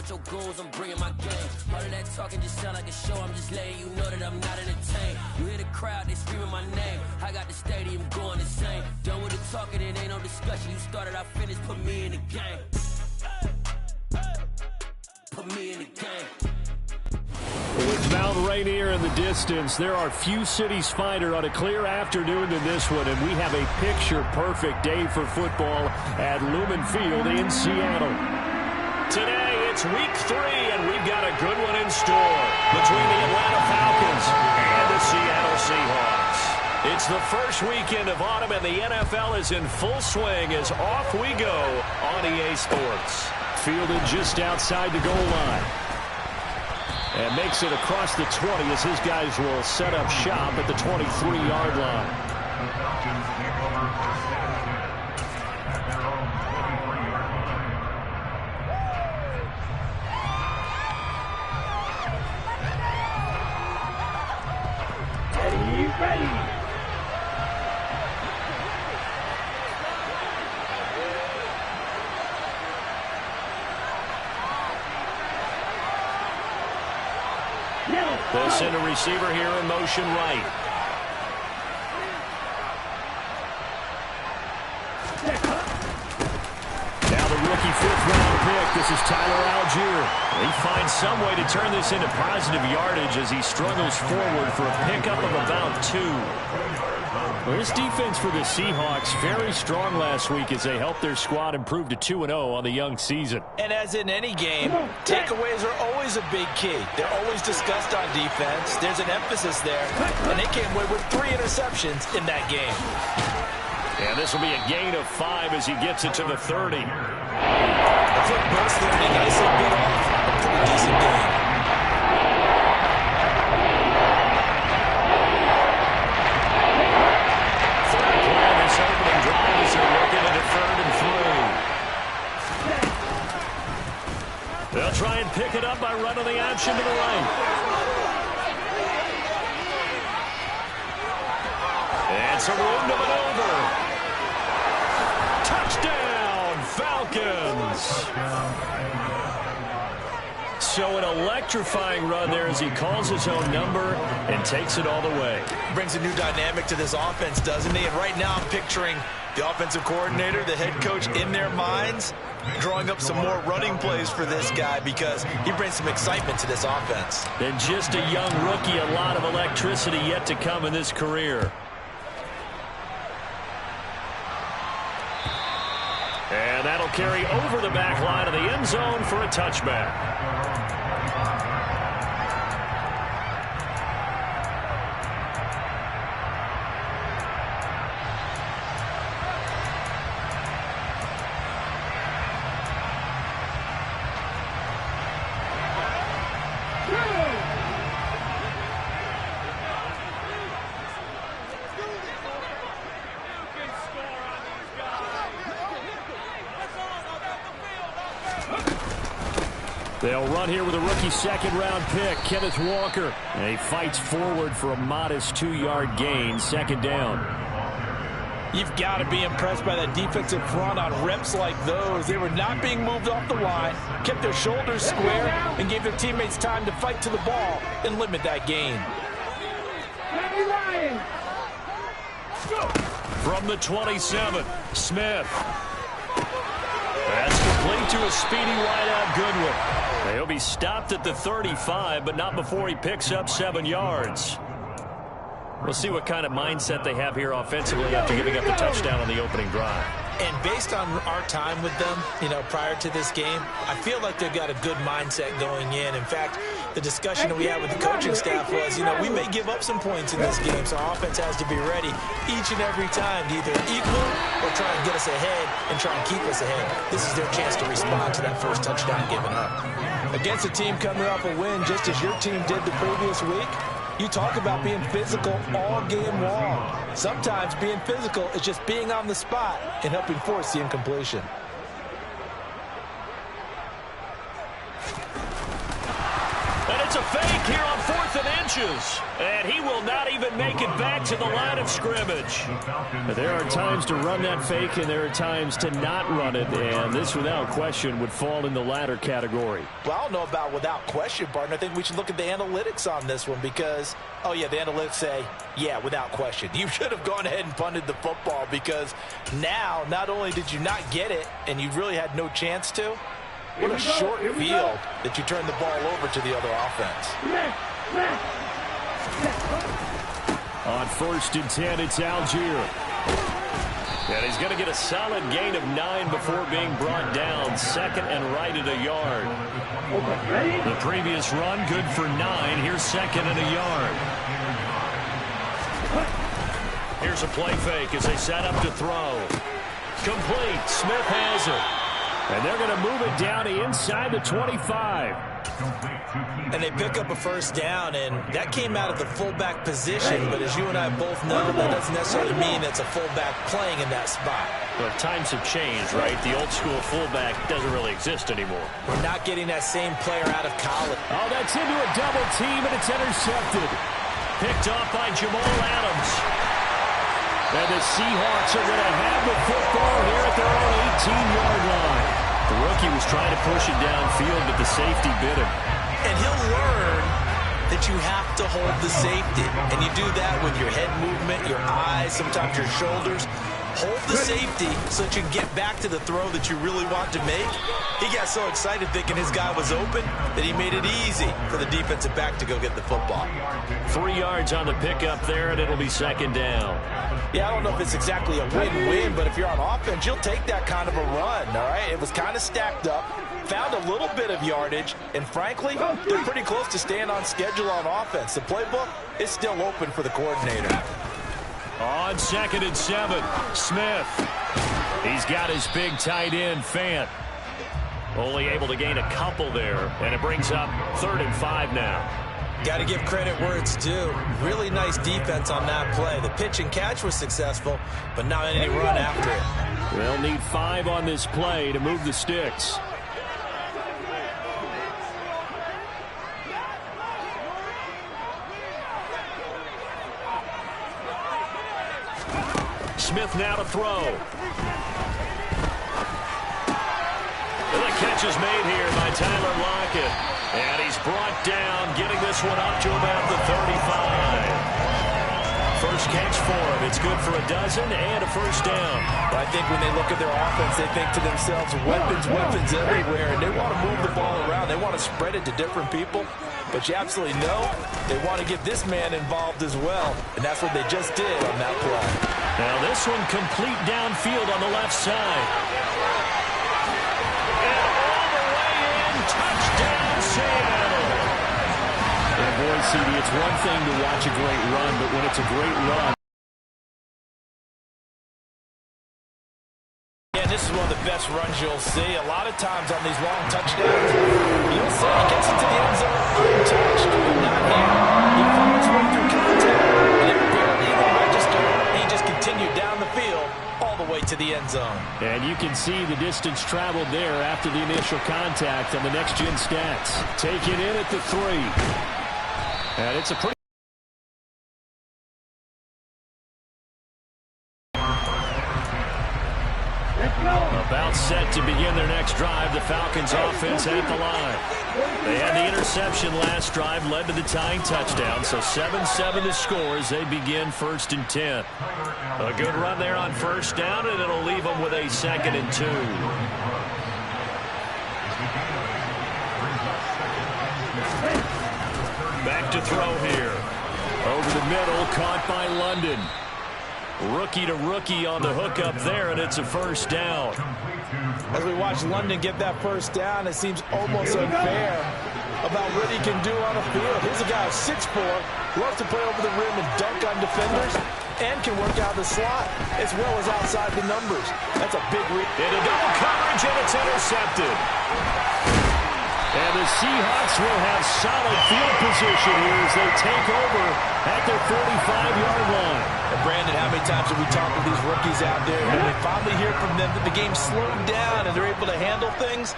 Your goals, I'm bringing my game. All of that talking just sound like a show. I'm just letting you know that I'm not entertained. You hear the crowd, they screaming my name. I got the stadium going insane. Done with the talking, it ain't no discussion. You started, I finished, put me in the game. Put me in the game. With Mount Rainier in the distance, there are few cities finer on a clear afternoon than this one, and we have a picture-perfect day for football at Lumen Field in Seattle. Today, it's week 3, and we've got a good one in store between the Atlanta Falcons and the Seattle Seahawks. It's the first weekend of autumn, and the NFL is in full swing as off we go on EA Sports. Fielded just outside the goal line. And makes it across the 20 as his guys will set up shop at the 23-yard line. They'll send a receiver here in motion right. Now the rookie fifth-round pick. This is Tyler Algier. He finds some way to turn this into positive yardage as he struggles forward for a pickup of about 2. Well, this defense for the Seahawks very strong last week as they helped their squad improve to 2-0 on the young season. And as in any game, takeaways are always a big key. They're always discussed on defense. There's an emphasis there, and they came away with 3 interceptions in that game. And this will be a gain of 5 as he gets it to the 30. The foot burst there, and nicely bit off a pretty decent game. They'll try and pick it up by running the option to the right. And some room to maneuver. Touchdown, Falcons. So an electrifying run there as he calls his own number and takes it all the way. Brings a new dynamic to this offense, doesn't he? And right now I'm picturing the offensive coordinator, the head coach in their minds, drawing up some more running plays for this guy because he brings some excitement to this offense. And just a young rookie, a lot of electricity yet to come in this career. And that'll carry over the back line of the end zone for a touchback. They'll run here with a rookie second-round pick, Kenneth Walker. And he fights forward for a modest 2-yard gain, second down. You've got to be impressed by that defensive front on reps like those. They were not being moved off the line, kept their shoulders square, and gave their teammates time to fight to the ball and limit that gain. From the 27, Smith. That's complete to a speedy wideout Goodwin. He'll be stopped at the 35, but not before he picks up 7 yards. We'll see what kind of mindset they have here offensively after giving up the touchdown on the opening drive. And based on our time with them, prior to this game, I feel like they've got a good mindset going in. In fact, the discussion that we had with the coaching staff was, we may give up some points in this game, so our offense has to be ready each and every time to either equal or try and get us ahead and try and keep us ahead. This is their chance to respond to that first touchdown given up. Against a team coming off a win just as your team did the previous week, you talk about being physical all game long. Sometimes being physical is just being on the spot and helping force the incompletion. And it's a fake here on 4th and inches. And he will not even make it back to the line of scrimmage. There are times to run that fake, and there are times to not run it. And this, without question, would fall in the latter category. Well, I don't know about without question, partner. I think we should look at the analytics on this one because, oh, yeah, the analytics say, yeah, without question. You should have gone ahead and punted the football because now not only did you not get it and you really had no chance to, what a short field that you turned the ball over to the other offense. On 1st and 10, it's Algier. And he's going to get a solid gain of 9 before being brought down. 2nd and right at a yard. The previous run, good for 9. Here's 2nd and a yard. Here's a play fake as they set up to throw. Complete. Smith has it. And they're going to move it down inside the 25. And they pick up a first down, and that came out of the fullback position. But as you and I both know, that doesn't necessarily mean it's a fullback playing in that spot. Well, times have changed, right? The old school fullback doesn't really exist anymore. We're not getting that same player out of college. Oh, that's into a double team, and it's intercepted. Picked off by Jamal Adams. And the Seahawks are going to have the football here at their own 18-yard line. The rookie was trying to push it downfield, but the safety bit him. And he'll learn that you have to hold the safety. And you do that with your head movement, your eyes, sometimes your shoulders. Hold the safety so that you can get back to the throw that you really want to make. He got so excited thinking his guy was open that he made it easy for the defensive back to go get the football. 3 yards on the pickup there, and it'll be 2nd down. Yeah, I don't know if it's exactly a win-win, but if you're on offense, you'll take that kind of a run, all right? It was kind of stacked up, found a little bit of yardage, and frankly, they're pretty close to staying on schedule on offense. The playbook is still open for the coordinator. On 2nd and 7, Smith. He's got his big tight end, Fant. Only able to gain a couple there, and it brings up 3rd and 5 now. Got to give credit where it's due. Really nice defense on that play. The pitch and catch was successful, but not any run after it. They'll need 5 on this play to move the sticks. Smith now to throw. And the catch is made here by Tyler Lockett. And he's brought down, getting this one up to about the 35. First catch for him. It's good for a dozen and a first down. But I think when they look at their offense, they think to themselves, weapons everywhere. And they want to move the ball around. They want to spread it to different people. But you absolutely know they want to get this man involved as well. And that's what they just did on that play. Now this one complete downfield on the left side. And all the way in, touchdown Seattle. And boy, CD, it's one thing to watch a great run, but when it's a great run. Yeah, this is one of the best runs you'll see. A lot of times on these long touchdowns, you'll see he gets into the end zone untouched, but not here. He found his way through contact, and it barely even registered. He just continued down the field all the way to the end zone. And you can see the distance traveled there after the initial contact on the next-gen stats. Taken in at the 3. And it's a pretty... About set to begin their next drive. The Falcons offense at the line. They had the interception last drive, led to the tying touchdown. So 7-7 the score as they begin 1st and 10. A good run there on first down, and it'll leave them with a 2nd and 2. Back to throw here. Over the middle, caught by London. Rookie to rookie on the hookup there, and it's a first down. As we watch London get that first down, it seems almost unfair about what he can do on the field. Here's a guy who's 6'4", loves to play over the rim and dunk on defenders, and can work out the slot as well as outside the numbers. That's a big read. Into double coverage, and it's intercepted. And the Seahawks will have solid field position here as they take over at their 45-yard line. And Brandon, how many times have we talked to these rookies out there? When we finally hear from them that the game slowed down and they're able to handle things,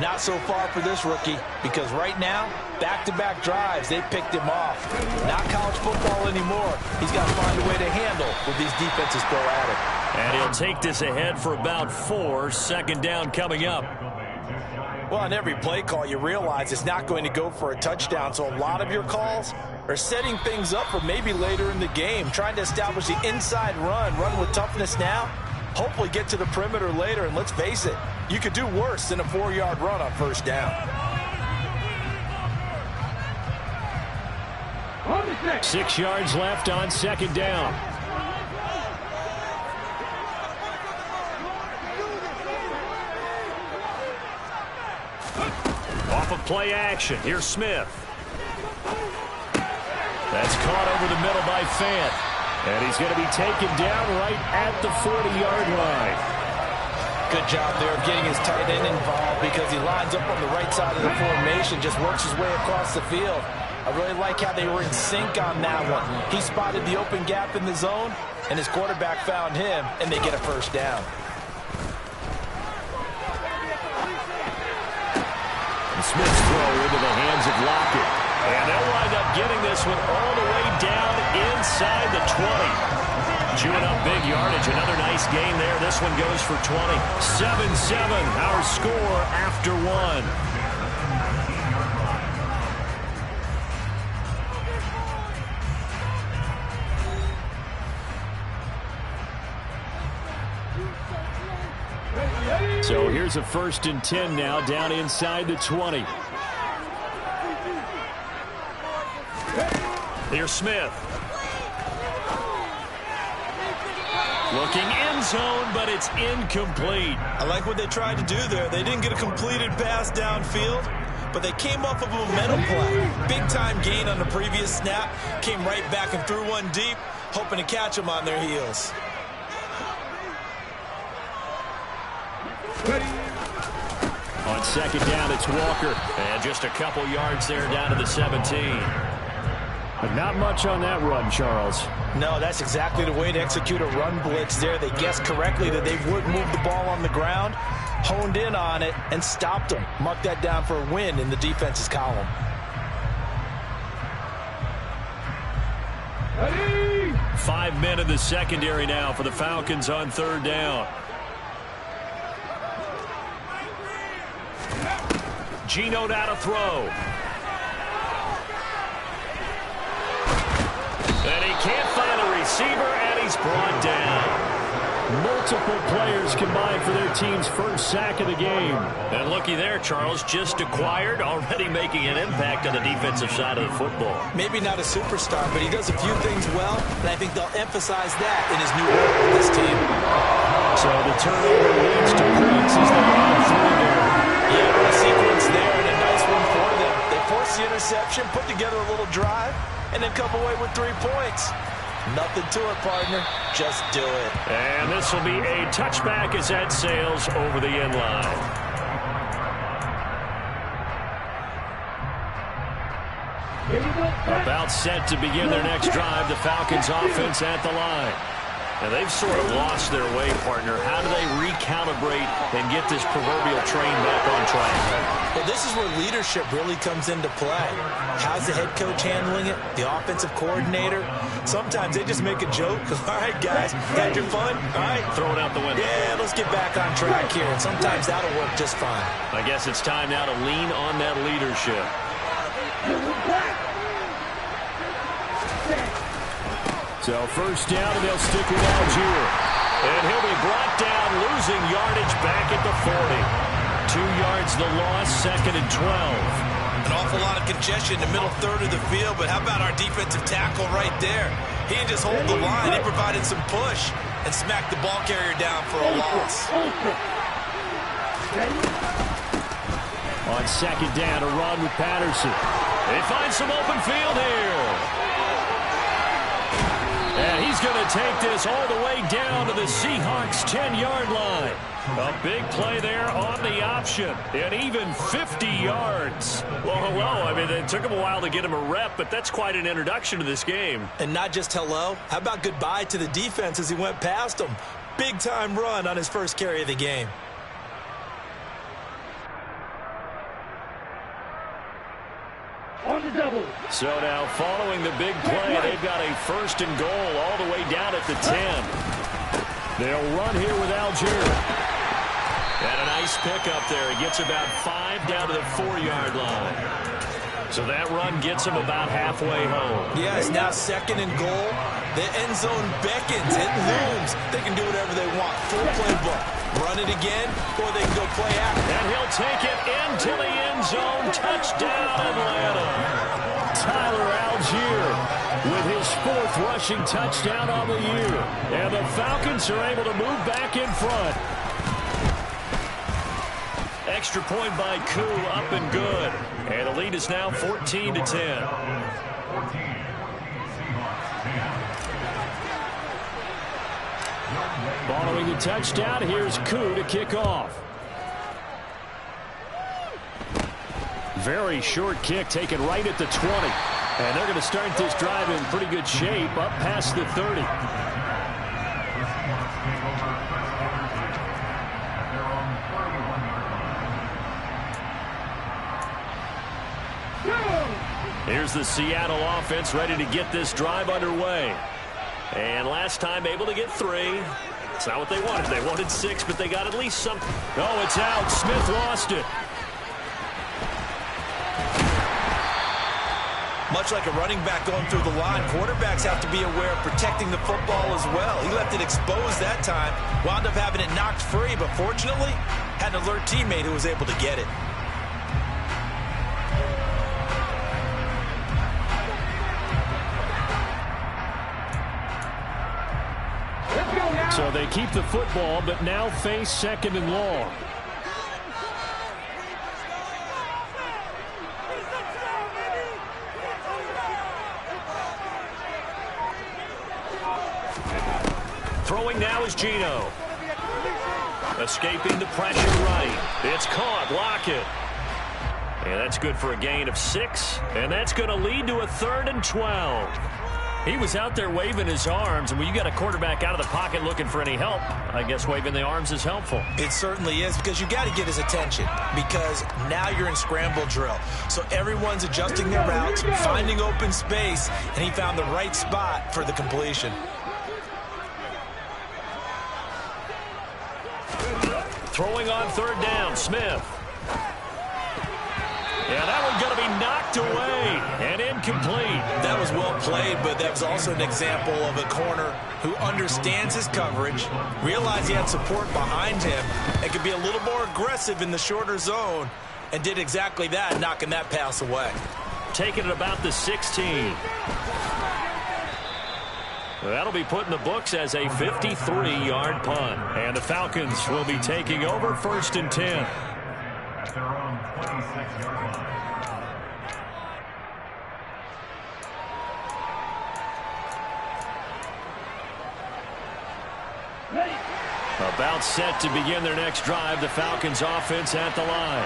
not so far for this rookie, because right now, back-to-back drives, they picked him off. Not college football anymore. He's got to find a way to handle what these defenses throw at him. And he'll take this ahead for about 4. Second down coming up. Well, on every play call, you realize it's not going to go for a touchdown, so a lot of your calls are setting things up for maybe later in the game, trying to establish the inside run with toughness now, hopefully get to the perimeter later, and let's face it, you could do worse than a 4-yard run on first down. 6 yards left on second down. Off of play action. Here's Smith. That's caught over the middle by Fant. And he's going to be taken down right at the 40-yard line. Good job there of getting his tight end involved because he lines up on the right side of the formation, just works his way across the field. I really like how they were in sync on that one. He spotted the open gap in the zone, and his quarterback found him, and they get a first down. Smith's throw into the hands of Lockett. And they'll wind up getting this one all the way down inside the 20. Chewing up big yardage. Another nice gain there. This one goes for 20. 7-7, our score after 1. So here's a 1st and 10 now, down inside the 20. Here's Smith. Looking end zone, but it's incomplete. I like what they tried to do there. They didn't get a completed pass downfield, but they came off of a momentum play. Big-time gain on the previous snap. Came right back and threw one deep, hoping to catch them on their heels. On second down, it's Walker. And just a couple yards there down to the 17. But not much on that run, Charles. No, that's exactly the way to execute a run blitz there. They guessed correctly that they would move the ball on the ground, honed in on it, and stopped them. Mark that down for a win in the defense's column. 5 men in the secondary now for the Falcons on third down. Geno down to throw. And he can't find a receiver, and he's brought down. Multiple players combined for their team's first sack of the game. And looky there, Charles, just acquired, already making an impact on the defensive side of the football. Maybe not a superstar, but he does a few things well, and I think they'll emphasize that in his new role with this team. So the turnover leads to points as they run through there. Yeah, what a sequence there, and a nice one for them. They force the interception, put together a little drive, and then come away with 3 points. Nothing to it, partner. Just do it. And this will be a touchback as that sails over the end line. About set to begin their next drive, the Falcons offense at the line. And they've sort of lost their way, partner. How do they recalibrate and get this proverbial train back on track? Well, this is where leadership really comes into play. How's the head coach handling it? The offensive coordinator? Sometimes they just make a joke. All right, guys, had your fun? All right. Throw it out the window. Yeah, let's get back on track here. And sometimes that'll work just fine. I guess it's time now to lean on that leadership. So first down, and they'll stick with Algier. And he'll be brought down, losing yardage back at the 40. 2 yards the loss, 2nd and 12. An awful lot of congestion in the middle third of the field, but how about our defensive tackle right there? He didn't just hold the line. He provided some push and smacked the ball carrier down for a loss. On second down, a run with Patterson. They find some open field here. And he's going to take this all the way down to the Seahawks' 10-yard line. A big play there on the option. And even 50 yards. Well, hello. I mean, it took him a while to get him a rep, but that's quite an introduction to this game. And not just hello. How about goodbye to the defense as he went past him? Big-time run on his first carry of the game. So now following the big play, they've got a first and goal all the way down at the 10. They'll run here with Algier. And a nice pickup there. He gets about 5 down to the 4-yard line. So that run gets him about halfway home. Yeah, it's now second and goal. The end zone beckons. It looms. They can do whatever they want. Full playbook. Run it again, or they can go play action. And he'll take it into the end zone. Touchdown, Atlanta. Tyler Algier with his 4th rushing touchdown on the year. And the Falcons are able to move back in front. Extra point by Koo, up and good. And the lead is now 14-10. Following the touchdown, here's Koo to kick off. Very short kick taken right at the 20. And they're going to start this drive in pretty good shape up past the 30. Here's the Seattle offense ready to get this drive underway. And last time able to get 3. It's not what they wanted. They wanted 6, but they got at least some. Oh, it's out. Smith lost it. Much like a running back going through the line, quarterbacks have to be aware of protecting the football as well. He left it exposed that time, wound up having it knocked free, but fortunately had an alert teammate who was able to get it. So they keep the football, but now face second and long. Throwing now is Geno. Escaping the pressure right. It's caught. Lockett. And that's good for a gain of 6. And that's going to lead to a 3rd and 12. He was out there waving his arms, and when you got a quarterback out of the pocket looking for any help, I guess waving the arms is helpful. It certainly is, because you got to get his attention, because now you're in scramble drill. So everyone's adjusting their routes, finding open space, and he found the right spot for the completion. Throwing on 3rd down, Smith. Yeah, that one's going to be knocked away and incomplete. That was well played, but that was also an example of a corner who understands his coverage, realized he had support behind him, and could be a little more aggressive in the shorter zone, and did exactly that, knocking that pass away. Taking it about the 16. That'll be put in the books as a 53-yard punt. And the Falcons will be taking over 1st and 10. About set to begin their next drive, the Falcons offense at the line.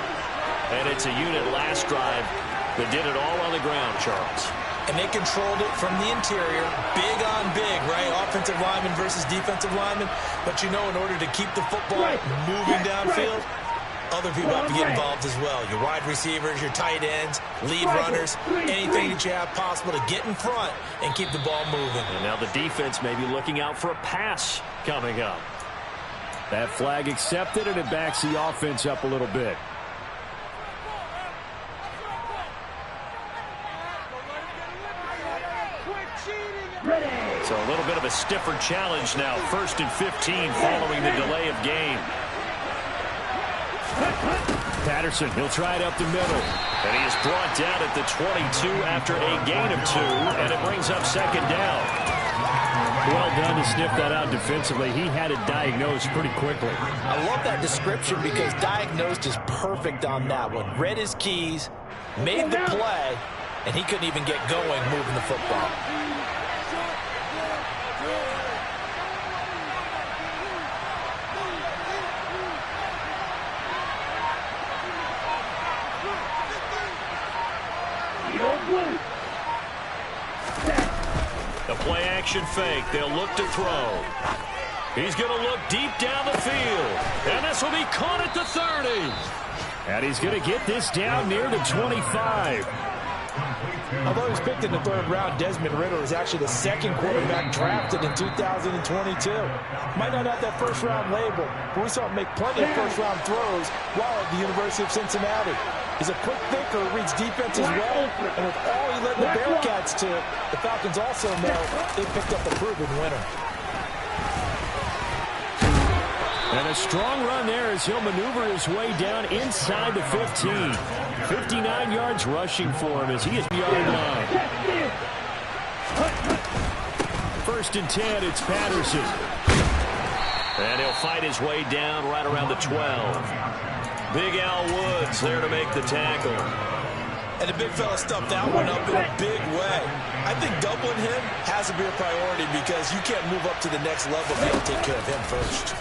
And it's a unit last drive that did it all on the ground, Charles. And they controlled it from the interior, big on big, right? Offensive lineman versus defensive lineman. But, you know, in order to keep the football moving downfield, other people have to get involved as well. Your wide receivers, your tight ends, lead runners, anything that you have possible to get in front and keep the ball moving. And now the defense may be looking out for a pass coming up. That flag accepted, and it backs the offense up a little bit. So a little bit of a stiffer challenge now. 1st and 15 following the delay of game. Patterson, he'll try it up the middle. And he is brought down at the 22 after a gain of 2, and it brings up 2nd down. Well done to sniff that out defensively. He had it diagnosed pretty quickly. I love that description because diagnosed is perfect on that one. Read his keys, made the play, and he couldn't even get going moving the football. The play action fake. They'll look to throw. He's going to look deep down the field. And this will be caught at the 30. And he's going to get this down near the 25. Although he was picked in the 3rd round, Desmond Ridder is actually the 2nd quarterback drafted in 2022. Might not have that 1st-round label, but we saw him make plenty of 1st-round throws while at the University of Cincinnati. He's a quick thinker, reads defense as well, and with all he led the Bearcats to, the Falcons also know they picked up a proven winner. And a strong run there as he'll maneuver his way down inside the 15. 59 yards rushing for him as he is yard line. 1st and 10, it's Patterson. And he'll fight his way down right around the 12. Big Al Woods there to make the tackle. And the big fella stuffed that one up in a big way. I think doubling him has to be a priority because you can't move up to the next level if you don't take care of him first.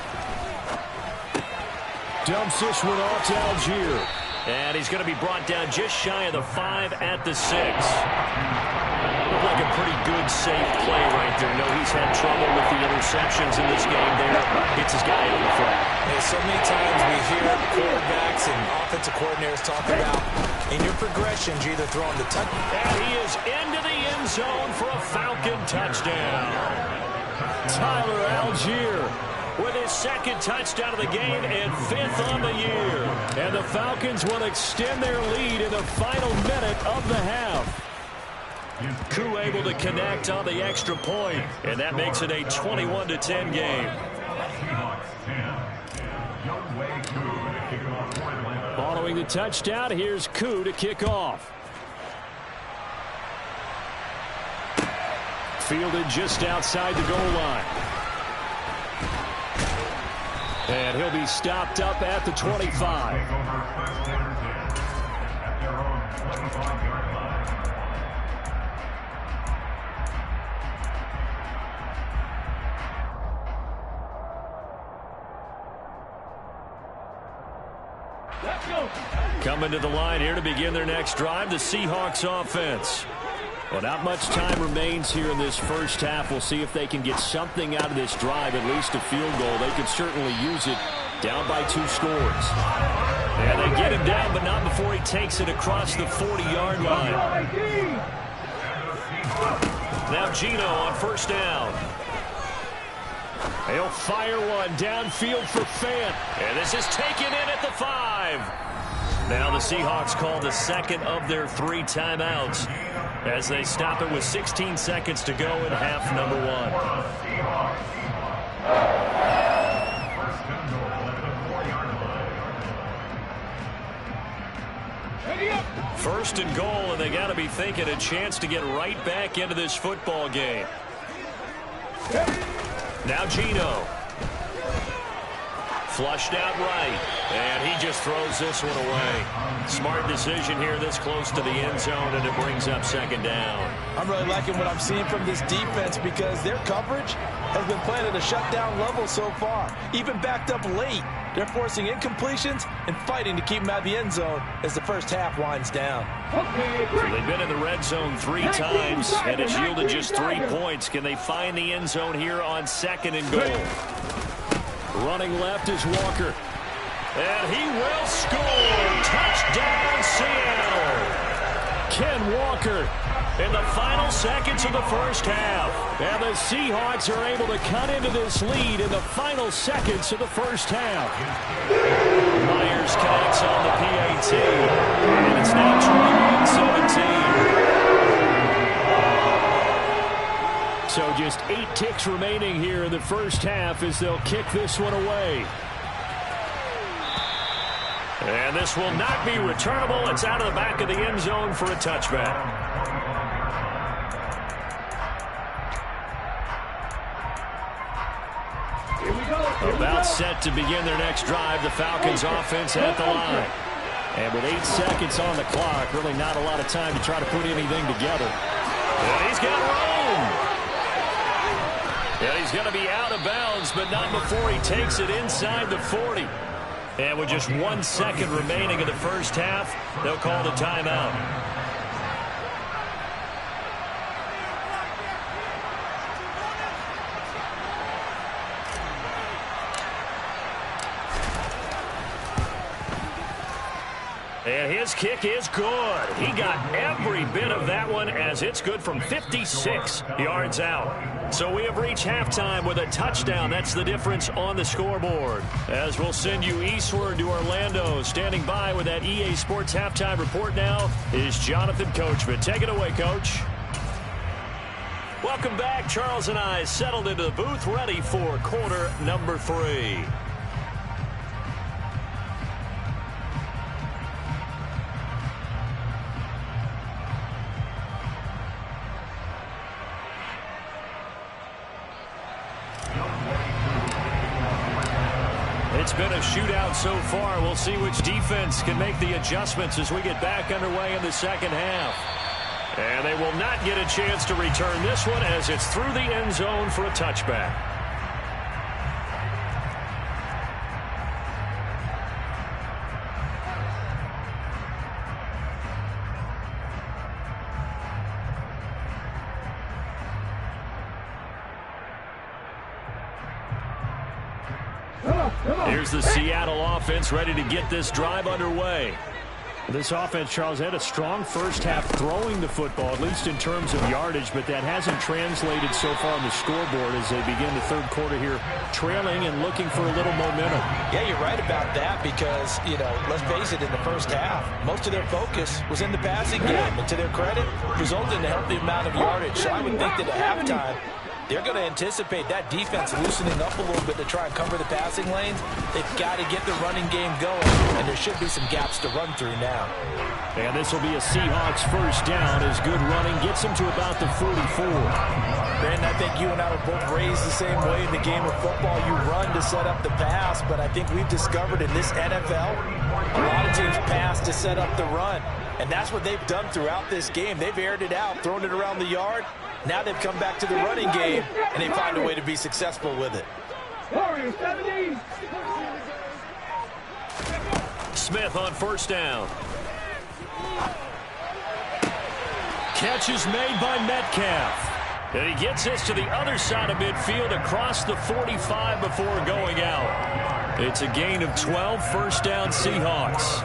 Dumps this one off to Algier. And he's going to be brought down just shy of the 5 at the 6. Looked like a pretty good, safe play right there. No, he's had trouble with the interceptions in this game there. Gets his guy on the flat. Yeah, so many times we hear quarterbacks and offensive coordinators talk about in your progressions, you're either throwing the touch. And he is into the end zone for a Falcon touchdown. Tyler Algier with his 2nd touchdown of the game and 5th on the year. And the Falcons will extend their lead in the final minute of the half. Koo able to connect on the extra point, and that makes it a 21-10 game. Following the touchdown, here's Koo to kick off. Fielded just outside the goal line. And he'll be stopped up at the 25. Coming to the line here to begin their next drive, the Seahawks offense. Well, not much time remains here in this first half. We'll see if they can get something out of this drive, at least a field goal. They could certainly use it down by 2 scores. And they get him down, but not before he takes it across the 40-yard line. Now Gino on 1st down. He'll fire one downfield for Fant. And this is taken in at the 5. Now the Seahawks call the 2nd of their 3 timeouts as they stop it with 16 seconds to go in half number 1. First and goal, and they got to be thinking a chance to get right back into this football game. Now Gino. Flushed out right, and he just throws this one away. Smart decision here this close to the end zone, and it brings up 2nd down. I'm really liking what I'm seeing from this defense because their coverage has been playing at a shutdown level so far. Even backed up late, they're forcing incompletions and fighting to keep them out of the end zone as the first half winds down. So they've been in the red zone 3 times, and it's yielded just 3 points. Can they find the end zone here on 2nd and goal? Running left is Walker. And he will score. Touchdown, Seattle. Ken Walker in the final seconds of the first half. And the Seahawks are able to cut into this lead in the final seconds of the first half. Myers connects on the PAT. And it's now 21-17. So just 8 ticks remaining here in the first half as they'll kick this one away. And this will not be returnable. It's out of the back of the end zone for a touchback. set to begin their next drive. The Falcons offense at the line. And with 8 seconds on the clock, really not a lot of time to try to put anything together. And he's got room. And he's going to be out of bounds, but not before he takes it inside the 40. And with just 1 second remaining in the first half, they'll call the timeout. And his kick is good. He got every bit of that one as it's good from 56 yards out. So we have reached halftime with a touchdown. That's the difference on the scoreboard. As we'll send you eastward to Orlando. Standing by with that EA Sports halftime report now is Jonathan Coachman. Take it away, Coach. Welcome back. Charles and I settled into the booth ready for quarter number 3. It's been a shootout so far. We'll see which defense can make the adjustments as we get back underway in the second half. And they will not get a chance to return this one as it's through the end zone for a touchback. Here's the Seattle offense ready to get this drive underway. This offense, Charles, had a strong first half throwing the football, at least in terms of yardage, but that hasn't translated so far on the scoreboard as they begin the third quarter here, trailing and looking for a little momentum. Yeah, you're right about that because, let's face it, in the first half, most of their focus was in the passing game. And to their credit, resulted in a healthy amount of yardage. So I would think that at halftime, they're going to anticipate that defense loosening up a little bit to try and cover the passing lanes. They've got to get the running game going, and there should be some gaps to run through now. And this will be a Seahawks first down as good running gets them to about the 44. Brandon, I think you and I were both raised the same way in the game of football. You run to set up the pass, but I think we've discovered in this NFL, a lot of teams pass to set up the run. And that's what they've done throughout this game. They've aired it out, thrown it around the yard. Now they've come back to the running game, and they find a way to be successful with it. Smith on first down. Catch is made by Metcalf. And he gets this to the other side of midfield across the 45 before going out. It's a gain of 12, first down Seahawks.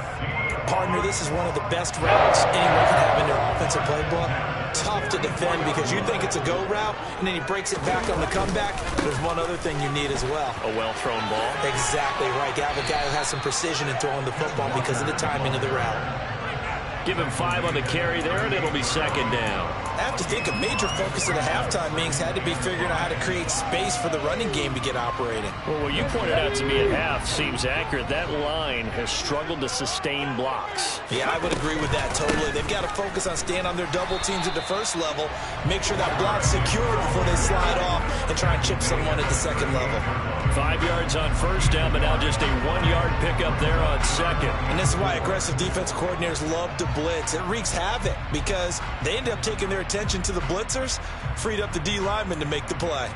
Partner, this is one of the best routes anyone can have in their offensive playbook. Tough to defend because you think it's a go route, and then he breaks it back on the comeback. There's one other thing you need as well. A well-thrown ball. Exactly right. You have a guy who has some precision in throwing the football because of the timing of the route. Give him 5 on the carry there, and it'll be second down. I have to think a major focus of the halftime meetings had to be figuring out how to create space for the running game to get operating. Well, what you pointed out to me at half seems accurate. That line has struggled to sustain blocks. Yeah, I would agree with that totally. They've got to focus on staying on their double teams at the first level, make sure that block's secure before they slide off, and try and chip someone at the second level. 5 yards on first down, but now just a 1-yard pickup there on second. And this is why aggressive defense coordinators love to blitz. It wreaks havoc because they end up taking their attention to the blitzers, freed up the D lineman to make the play.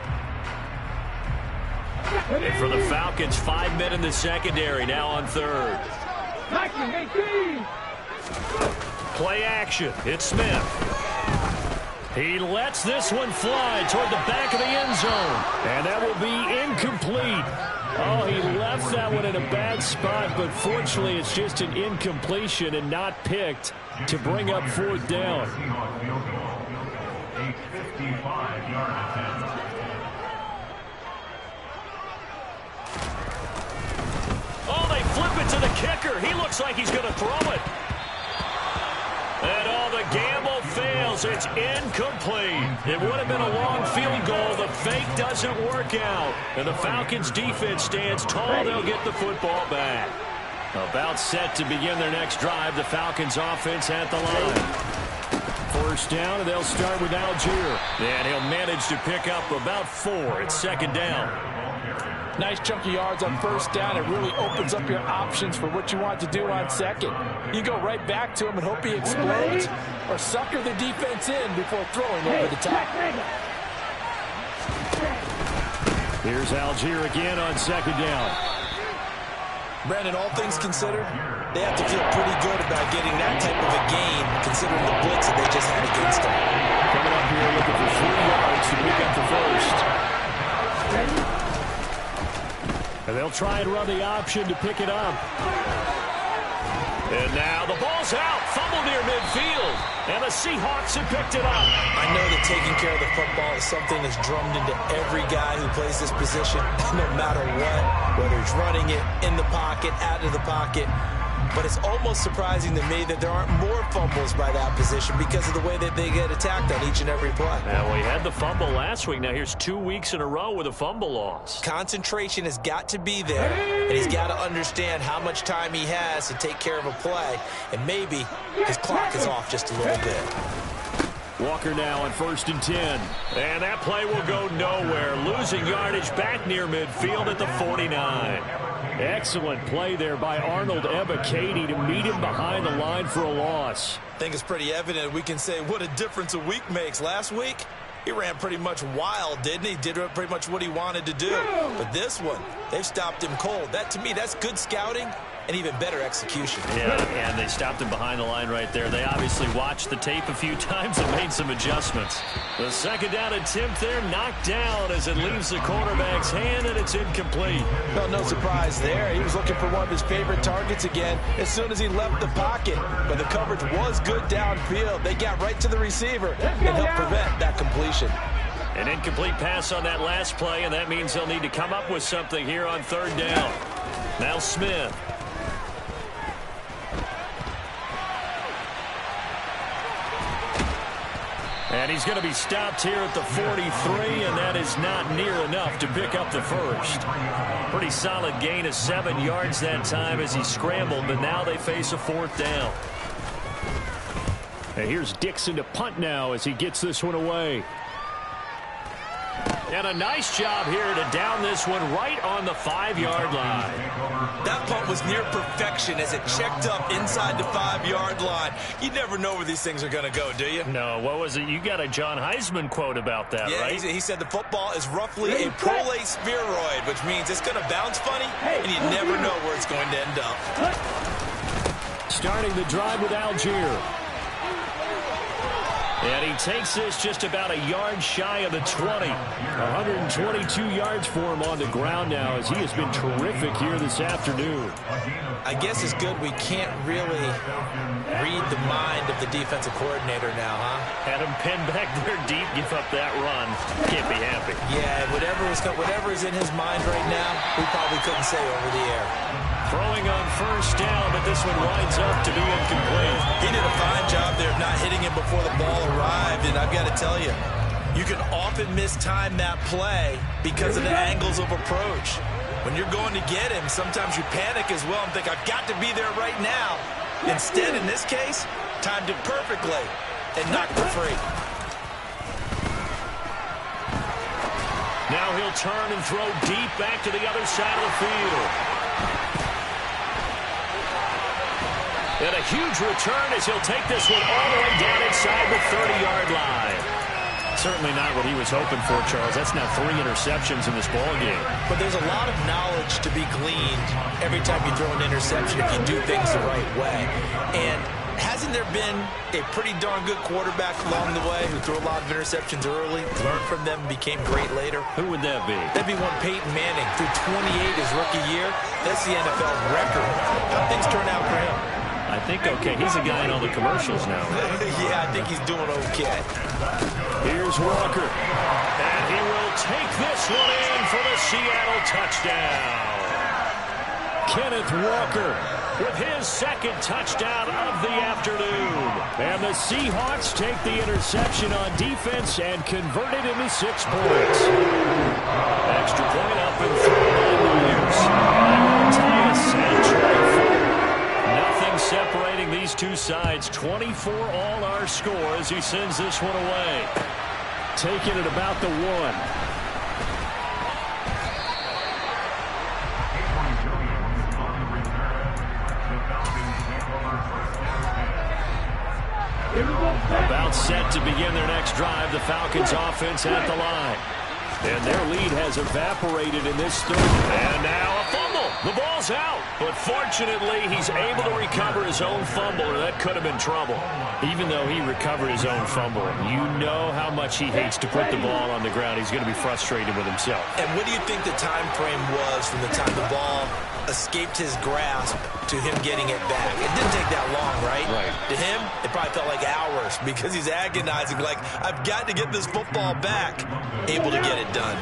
And for the Falcons, 5 men in the secondary, now on third. Play action. It's Smith. He lets this one fly toward the back of the end zone. And that will be incomplete. Oh, he left that one in a bad spot, but fortunately it's just an incompletion and not picked to bring up fourth down. Oh, they flip it to the kicker. He looks like he's going to throw it. And all the gamble fails. It's incomplete. It would have been a long field goal. The fake doesn't work out. And the Falcons defense stands tall. They'll get the football back. About set to begin their next drive. The Falcons offense at the line. First down, and they'll start with Algier. And he'll manage to pick up about 4. It's second down. Nice chunky yards on first down. It really opens up your options for what you want to do on second. You go right back to him and hope he explodes, or sucker the defense in before throwing over the top. Here's Algier again on second down. Brandon, all things considered, they have to feel pretty good about getting that type of a gain, considering the blitz that they just had against them. Coming up here looking for 3 yards to pick up the first. And they'll try and run the option to pick it up. And now the ball's out. Fumble near midfield. And the Seahawks have picked it up. I know that taking care of the football is something that's drummed into every guy who plays this position, no matter what, whether he's running it, in the pocket, out of the pocket. But it's almost surprising to me that there aren't more fumbles by that position because of the way that they get attacked on each and every play. Well, he had the fumble last week. Now here's 2 weeks in a row with a fumble loss. Concentration has got to be there, and he's got to understand how much time he has to take care of a play, and maybe his clock is off just a little bit. Walker now on 1st and 10. And that play will go nowhere. Losing yardage back near midfield at the 49. Excellent play there by Arnold Ebiketie to meet him behind the line for a loss. I think it's pretty evident we can say what a difference a week makes. Last week, he ran pretty much wild, didn't he? Did pretty much what he wanted to do. But this one, they've stopped him cold. That, to me, that's good scouting and even better execution. Yeah, and they stopped him behind the line right there. They obviously watched the tape a few times and made some adjustments. The second down attempt there knocked down as it leaves the quarterback's hand, and it's incomplete. Well, no surprise there. He was looking for one of his favorite targets again as soon as he left the pocket. But the coverage was good downfield. They got right to the receiver and helped prevent that completion. An incomplete pass on that last play, and that means they'll need to come up with something here on 3rd down. Now Smith. And he's going to be stopped here at the 43, and that is not near enough to pick up the first. Pretty solid gain of 7 yards that time as he scrambled, but now they face a 4th down. And here's Dixon to punt now as he gets this one away. And a nice job here to down this one right on the 5-yard line. That punt was near perfection as it checked up inside the 5-yard line. You never know where these things are going to go, do you? No, what was it? You got a John Heisman quote about that, yeah, right? He said the football is roughly a prolate spheroid, which means it's going to bounce funny, and you never know where it's going to end up. Starting the drive with Algier. And he takes this just about a yard shy of the 20. 122 yards for him on the ground now as he has been terrific here this afternoon. I guess it's good we can't really read the mind of the defensive coordinator now, huh? Had him pinned back there deep, give up that run. Can't be happy. Yeah, whatever is in his mind right now, we probably couldn't say over the air. Throwing on 1st down, but this one winds up to be incomplete. He did a fine job there of not hitting him before the ball arrived, and I've got to tell you, you can often mistime that play because of the angles of approach. When you're going to get him, sometimes you panic as well and think, I've got to be there right now. Instead, in this case, timed it perfectly and knocked it free. Now he'll turn and throw deep back to the other side of the field. And a huge return as he'll take this one all the way down inside the 30-yard line. Certainly not what he was hoping for, Charles. That's now 3 interceptions in this ballgame. But there's a lot of knowledge to be gleaned every time you throw an interception if you do things the right way. And hasn't there been a pretty darn good quarterback along the way who threw a lot of interceptions early, learned from them, became great later? Who would that be? That'd be one Peyton Manning. Threw 28 his rookie year. That's the NFL record. How'd things turn out for him? I think okay. He's a guy in all the commercials now. Yeah, I think he's doing okay. Here's Walker. And he will take this one in for the Seattle touchdown. Kenneth Walker with his 2nd touchdown of the afternoon. And the Seahawks take the interception on defense and convert it into 6 points. Extra point up and thrown on the use. And 24. Nothing separating these two sides. 24 all our score as he sends this one away. Taking it about the 1. About set to begin their next drive. The Falcons offense at the line. And their lead has evaporated in this third. And now a fumble. The ball's out. But fortunately, he's able to recover his own fumble, or that could have been trouble. Even though he recovered his own fumble, you know how much he hates to put the ball on the ground. He's going to be frustrated with himself. And what do you think the time frame was from the time the ball escaped his grasp to him getting it back? It didn't take that long, right? Right. To him, it probably felt like hours because he's agonizing, like, I've got to get this football back. Able to get it done.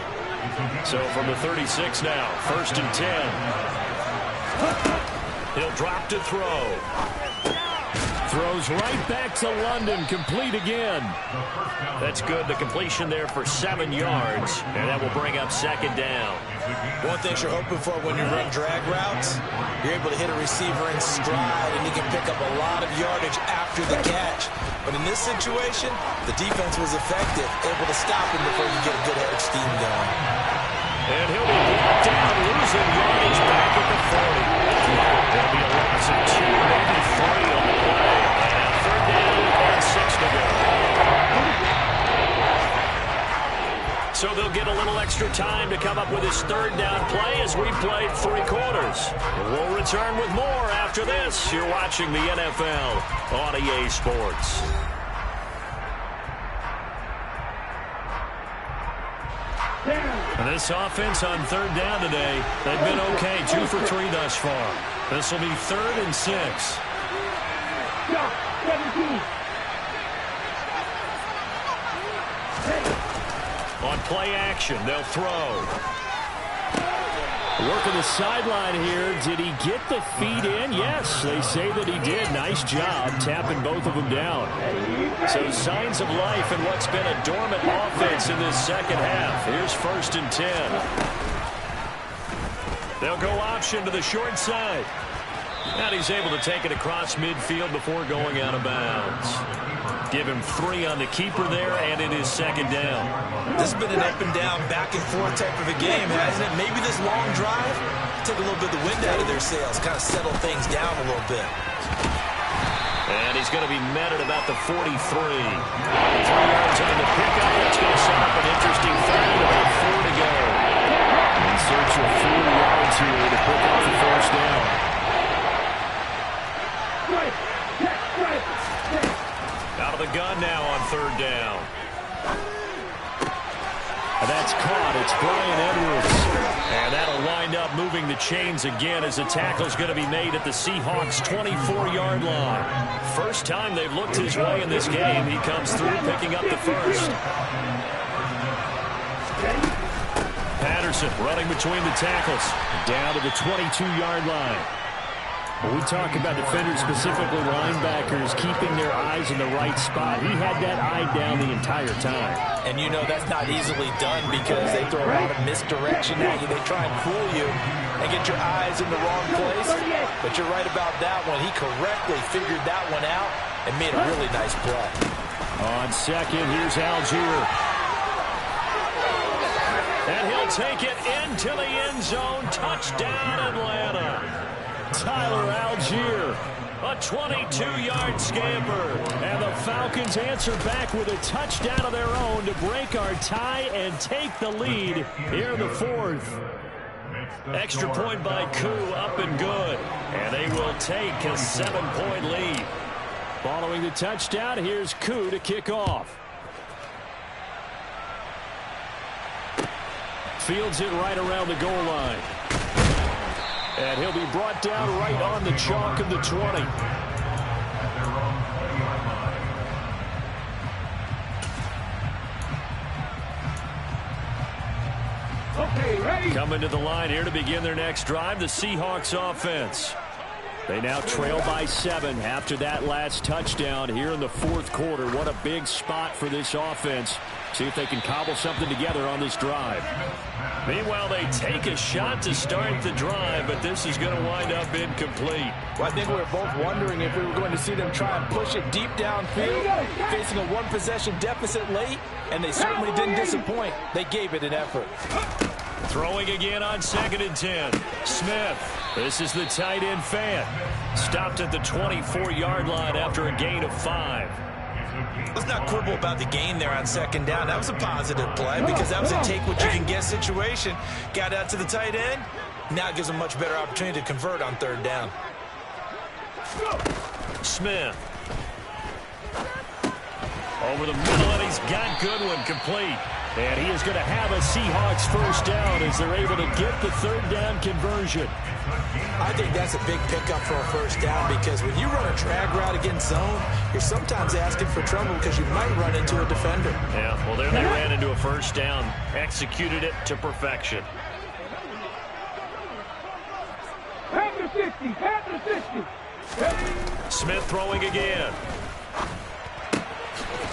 So from the 36 now, 1st and 10. He'll drop to throw. Throws right back to London, complete again. That's good. The completion there for 7 yards, and that will bring up 2nd down. One thing you're hoping for when you run drag routes, you're able to hit a receiver in stride, and he can pick up a lot of yardage after the catch. But in this situation, the defense was effective, able to stop him before you get a good head of steam going. And he'll be brought down, losing yardage back at the 40. There'll be a loss of 2, maybe 3 on the play. And 3rd down and 6 to go. So they'll get a little extra time to come up with his 3rd down play as we played 3 quarters. We'll return with more after this. You're watching the NFL on EA Sports. And this offense on 3rd down today, they've been okay, 2 for 3 thus far. This will be 3rd and 6. On play action, they'll throw. Working the sideline here. Did he get the feet in? Yes, they say that he did. Nice job tapping both of them down. So signs of life in what's been a dormant offense in this second half. Here's 1st and 10. They'll go option to the short side. And he's able to take it across midfield before going out of bounds. Give him 3 on the keeper there, and it is 2nd down. This has been an up and down, back and forth type of a game, hasn't it? Maybe this long drive took a little bit of the wind out of their sails, kind of settle things down a little bit. And he's going to be met at about the 43. 3 yards into the pickup. It's going to set up an interesting third with 4 to go. In search of 4 yards here to pick up the 1st down. Out of the gun now on 3rd down. And that's caught. It's Brian Edwards. And that'll wind up moving the chains again as the tackle's going to be made at the Seahawks' 24-yard line. First time they've looked his way in this game. He comes through picking up the 1st. Patterson running between the tackles. Down to the 22-yard line. When we talk about defenders, specifically linebackers, keeping their eyes in the right spot, he had that eye down the entire time. And you know that's not easily done because they throw a lot of misdirection at you. They try and fool you and get your eyes in the wrong place. But you're right about that one. He correctly figured that one out and made a really nice play. On 2nd, here's Algier. And he'll take it into the end zone. Touchdown, Atlanta. Tyler Algier, a 22-yard scamper. And the Falcons answer back with a touchdown of their own to break our tie and take the lead here in the 4th. Extra point by Koo, up and good. And they will take a 7-point lead. Following the touchdown, here's Koo to kick off. Fields it right around the goal line. And he'll be brought down right on the chalk of the 20. Okay, ready. Coming to the line here to begin their next drive, the Seahawks offense. They now trail by 7 after that last touchdown here in the 4th quarter. What a big spot for this offense. See if they can cobble something together on this drive. Meanwhile, they take a shot to start the drive, but this is going to wind up incomplete. Well, I think we were both wondering if we were going to see them try and push it deep downfield, facing a 1-possession deficit late, and they certainly didn't disappoint. They gave it an effort. Throwing again on 2nd and 10. Smith. This is the tight end fan. Stopped at the 24-yard line after a gain of 5. Let's not quibble about the gain there on second down. That was a positive play because that was a take-what-you-can-get situation. Got out to the tight end. Now it gives him much better opportunity to convert on third down. Smith. Over the middle, and he's got Goodwin complete. And he is going to have a Seahawks first down as they're able to get the third down conversion. I think that's a big pickup for a first down because when you run a drag route against zone, you're sometimes asking for trouble because you might run into a defender. Yeah, well, there they ran into a first down. Executed it to perfection. Smith throwing again.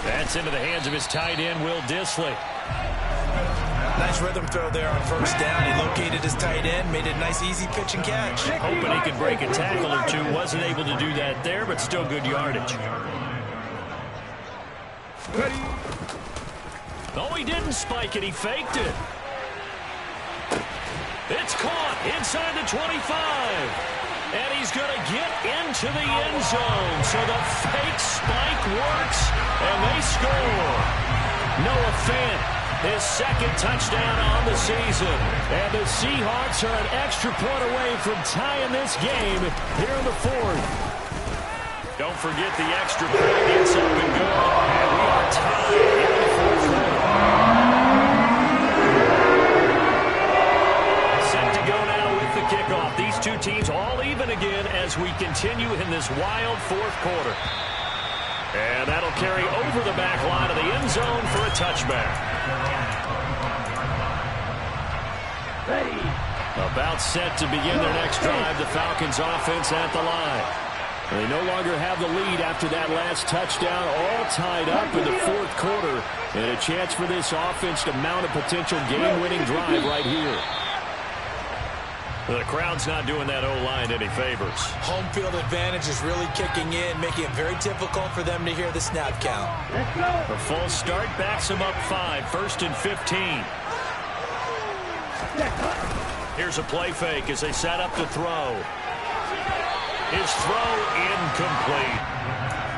That's into the hands of his tight end, Will Dissly. Nice rhythm throw there on first down. He located his tight end, made a nice easy pitch and catch. Hoping he could break a tackle or two. Wasn't able to do that there, but still good yardage. Oh, he didn't spike it. He faked it. It's caught inside the 25. And he's going to get into the end zone. So the fake spike works, and they score. Noah Fant, his second touchdown on the season. And the Seahawks are an extra point away from tying this game here in the fourth. Don't forget the extra point gets up and good. And we are tied in the fourth quarter. Set to go now with the kickoff. These two teams all even again as we continue in this wild fourth quarter. And that'll carry over the back line of the end zone for a touchback. Ready. About set to begin their next drive, the Falcons offense at the line. They no longer have the lead after that last touchdown, all tied up in the fourth quarter. And a chance for this offense to mount a potential game-winning drive right here. The crowd's not doing that O-line any favors. Home field advantage is really kicking in, making it very difficult for them to hear the snap count. The full start backs them up 5, first and 15. Here's a play fake as they set up to throw. His throw incomplete.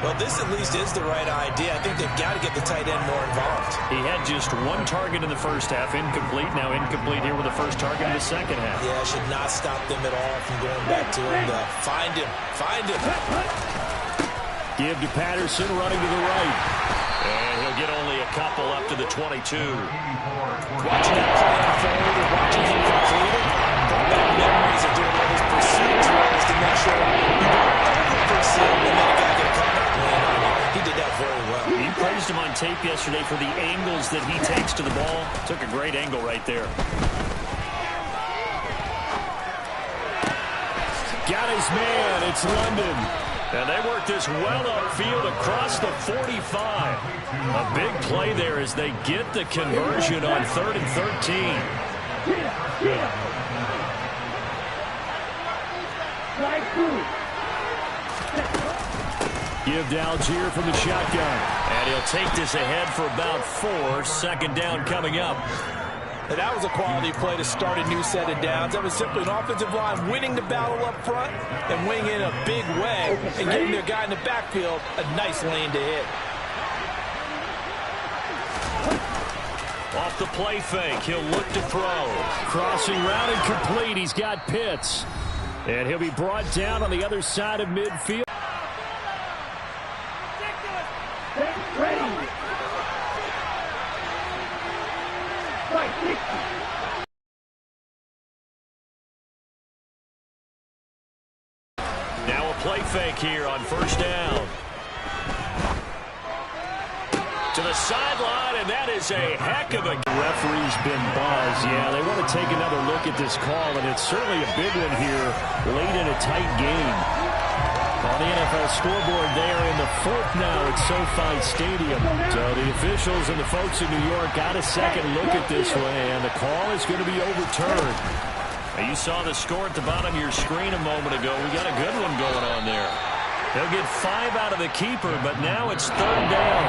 Well, this at least is the right idea. I think they've got to get the tight end more involved. He had just one target in the first half, incomplete. Now incomplete here with the first target in the second half. Yeah, should not stop them at all from going back to him. Find him. Find him. Give to Patterson running to the right. And he'll get only a couple up to the 22. Watching that play unfold and watching him complete it, brought back memories of doing all those pursuit drills to make sure you don't over-pursue and then a guy get caught up laying on you. He did that very well. You praised him on tape yesterday for the angles that he takes to the ball. Took a great angle right there. Got his man. It's London. And they work this well upfield across the 45. A big play there as they get the conversion on 3rd and 13. Give to Algier from the shotgun. And he'll take this ahead for about 4. Second down coming up. And that was a quality play to start a new set of downs. That was simply an offensive line winning the battle up front and winning in a big way and giving their guy in the backfield a nice lane to hit. Off the play fake, he'll look to throw. Crossing route and complete. He's got Pitts. And he'll be brought down on the other side of midfield. Now a play fake here on first down. To the sideline, and that is a heck of a... The referee's been buzzed. Yeah, they want to take another look at this call, and it's certainly a big one here late in a tight game. On the NFL scoreboard there in the fourth now at SoFi Stadium. So the officials and the folks in New York got a second look at this one, and the call is going to be overturned. Now, you saw the score at the bottom of your screen a moment ago. We got a good one going on there. They'll get 5 out of the keeper, but now it's third down.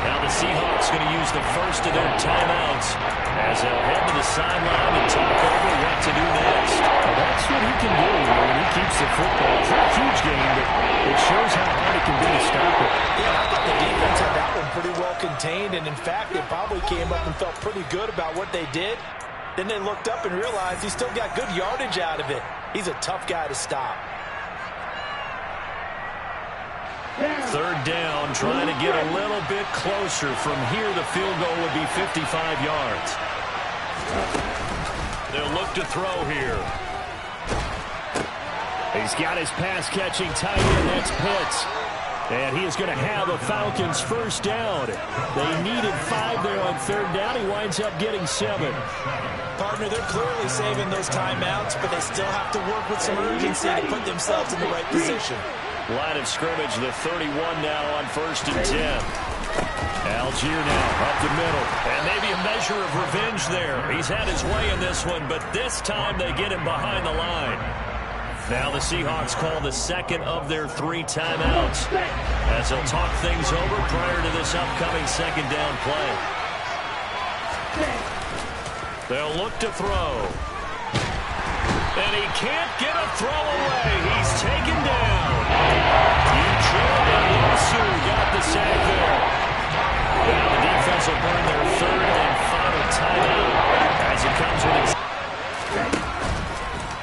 Now the Seahawks going to use the first of their timeouts as they'll head to the sideline and talk over what to do next. Well, that's what he can do when he keeps the football. It's not a huge game, but it shows how hard it can be to stop it. Yeah, I thought the defense had the contained, and in fact, they probably came up and felt pretty good about what they did. Then they looked up and realized he still got good yardage out of it. He's a tough guy to stop. Third down, trying to get a little bit closer. From here, the field goal would be 55 yards. They'll look to throw here. He's got his pass-catching tight end. That's Pitts. And he is going to have the Falcons first down. They needed 5 there on third down. He winds up getting 7. Partner, they're clearly saving those timeouts, but they still have to work with some urgency to put themselves in the right position. Line of scrimmage, the 31 now on 1st and 10. Algier now up the middle. And maybe a measure of revenge there. He's had his way in this one, but this time they get him behind the line. Now the Seahawks call the second of their 3 timeouts as they'll talk things over prior to this upcoming second down play. They'll look to throw. And he can't get a throw away. He's taken down. Got the sack there. Now the defense will burn their 3rd and final timeout as it comes with its...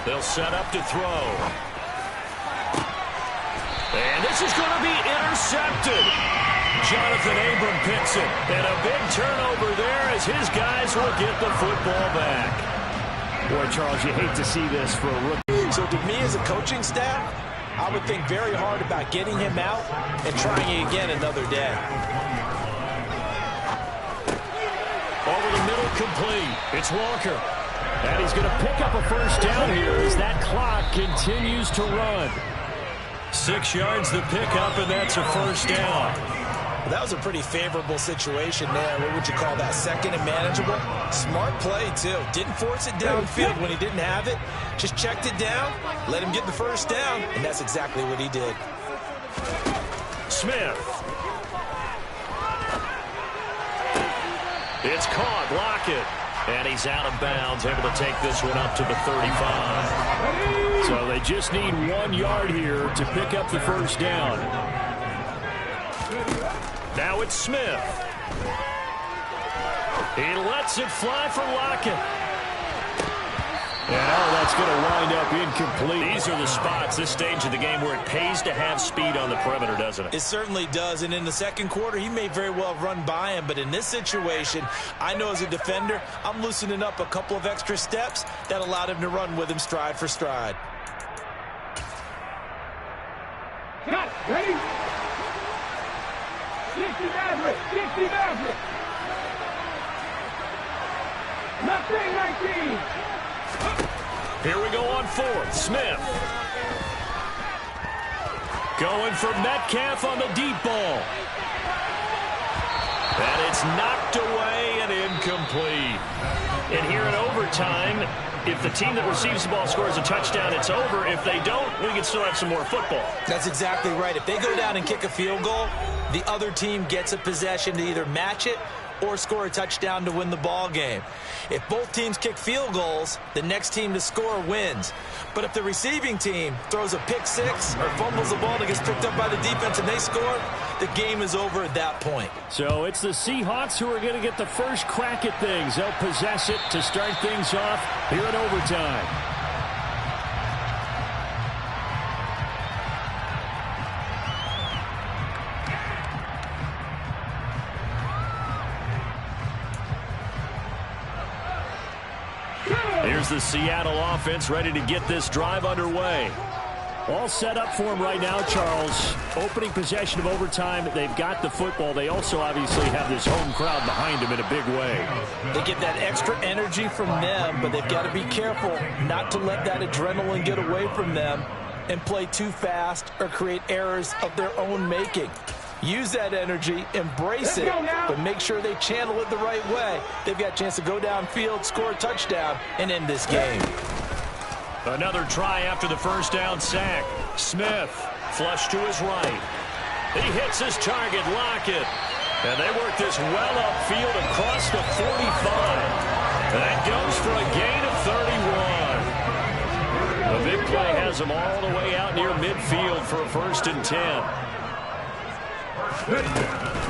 They'll set up to throw. And this is going to be intercepted. Jonathan Abram picks it. And a big turnover there as his guys will get the football back. Boy, Charles, you hate to see this for a rookie. So to me as a coaching staff, I would think very hard about getting him out and trying it again another day. Over the middle, complete. It's Walker. And he's going to pick up a first down here as that clock continues to run. 6 yards the pickup, and that's a first down. Well, that was a pretty favorable situation there. What would you call that? Second and manageable? Smart play, too. Didn't force it downfield when he didn't have it. Just checked it down, let him get the first down, and that's exactly what he did. Smith. It's caught. Lockett. And he's out of bounds, able to take this one up to the 35. So they just need 1 yard here to pick up the first down. Now it's Smith. He lets it fly for Lockett. And that's going to wind up incomplete. These are the spots, this stage of the game, where it pays to have speed on the perimeter, doesn't it? It certainly does, and in the second quarter, he may very well have run by him, but in this situation, I know as a defender, I'm loosening up a couple of extra steps that allowed him to run with him stride for stride. Cut, ready? 60 Maverick, 60 Maverick. Nothing 19. Here we go on 4th. Smith. Going for Metcalf on the deep ball. And it's knocked away and incomplete. And here in overtime, if the team that receives the ball scores a touchdown, it's over. If they don't, we can still have some more football. That's exactly right. If they go down and kick a field goal, the other team gets a possession to either match it or score a touchdown to win the ball game. If both teams kick field goals, the next team to score wins. But if the receiving team throws a pick six or fumbles the ball that gets picked up by the defense and they score, the game is over at that point. So it's the Seahawks who are going to get the first crack at things. They'll possess it to start things off here in overtime. Here's the Seattle offense ready to get this drive underway. All set up for him right now, Charles. Opening possession of overtime. They've got the football. They also obviously have this home crowd behind them in a big way. They get that extra energy from them, but they've got to be careful not to let that adrenaline get away from them and play too fast or create errors of their own making. Use that energy, embrace it, but make sure they channel it the right way. They've got a chance to go downfield, score a touchdown, and end this game. Another try after the first down sack. Smith, flush to his right. He hits his target, Lockett. And they work this well upfield across the 45. That goes for a gain of 31. The big play has them all the way out near midfield for a 1st and 10.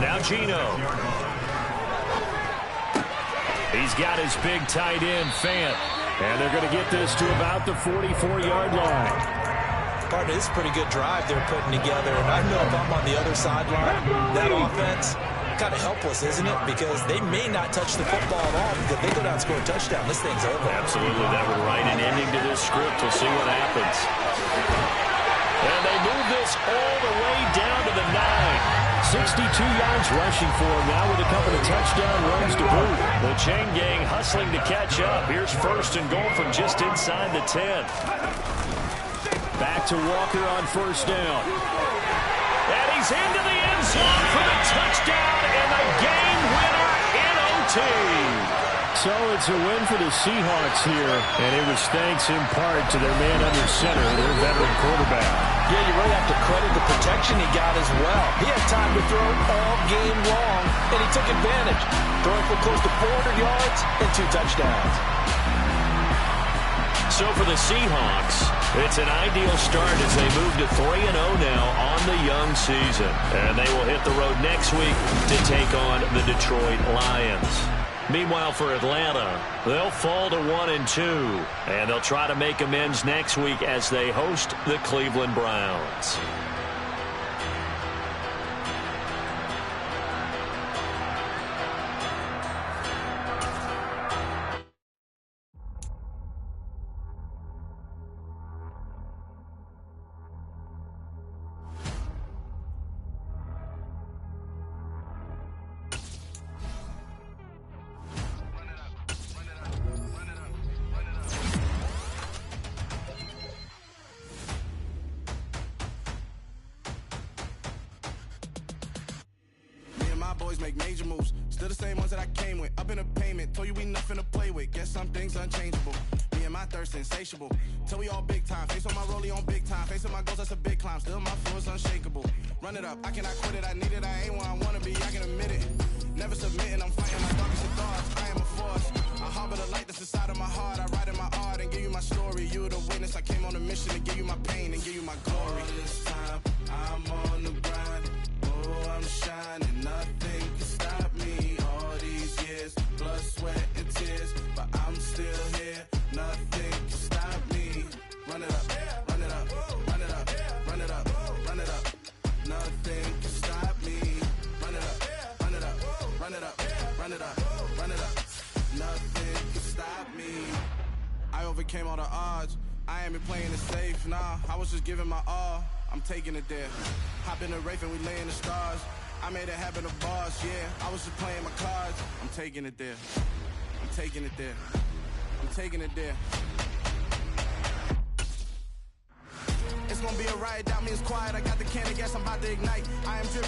Now Geno. He's got his big tight end, Fant. And they're going to get this to about the 44-yard line. Partner, this is a pretty good drive they're putting together. And I know if I'm on the other sideline, that offense, kind of helpless, isn't it? Because they may not touch the football at all. Because if they go down and score a touchdown, this thing's over. Absolutely. That would write an ending to this script. We'll see what happens. And they move this all the way down to the 9. 62 yards rushing for him now with a couple of touchdown runs to boot. The chain gang hustling to catch up. Here's first and goal from just inside the 10. Back to Walker on first down. And he's into the end zone for the touchdown and the game winner in OT. So it's a win for the Seahawks here, and it was thanks in part to their man under center, their veteran quarterback. Yeah, you really have to credit the protection he got as well. He had time to throw all game long, and he took advantage, throwing for close to 400 yards and 2 touchdowns. So for the Seahawks, it's an ideal start as they move to 3-0 now on the young season. And they will hit the road next week to take on the Detroit Lions. Meanwhile, for Atlanta, they'll fall to 1-2, and they'll try to make amends next week as they host the Cleveland Browns. Boys make major moves, still the same ones that I came with. Up in a payment, told you we nothing to play with. Guess some things unchangeable. Me and my thirst insatiable. Till we all big time. Face on my rollie on big time. Facing my goals, that's a big climb. Still my flow is unshakable. Run it up, I cannot quit it. I need it, I ain't where I wanna be. I can admit it. Never submitting, I'm fighting my darkest of thoughts. I am a force. I harbor the light that's inside of my heart. I write in my art and give you my story. You the witness. I came on a mission to give you my pain and give you my glory. All this time, I'm on the grind. Oh, I'm shining. Nothing can stop me. All these years, blood, sweat, and tears, but I'm still here. Nothing can stop me. Run it up, run it up, run it up, run it up, run it up. Nothing can stop me. Run it up, run it up, run it up, run it up, run it up. Nothing can stop me. I overcame all the odds. I ain't been playing it safe, nah. I was just giving my all. I'm taking it there. Hop in the Wraith and we lay in the stars. I made it happen, a boss, yeah. I was just playing my cards. I'm taking it there. I'm taking it there. I'm taking it there. It's gonna be a riot, doubt me it's quiet. I got the can of gas, I'm about to ignite. I am driven.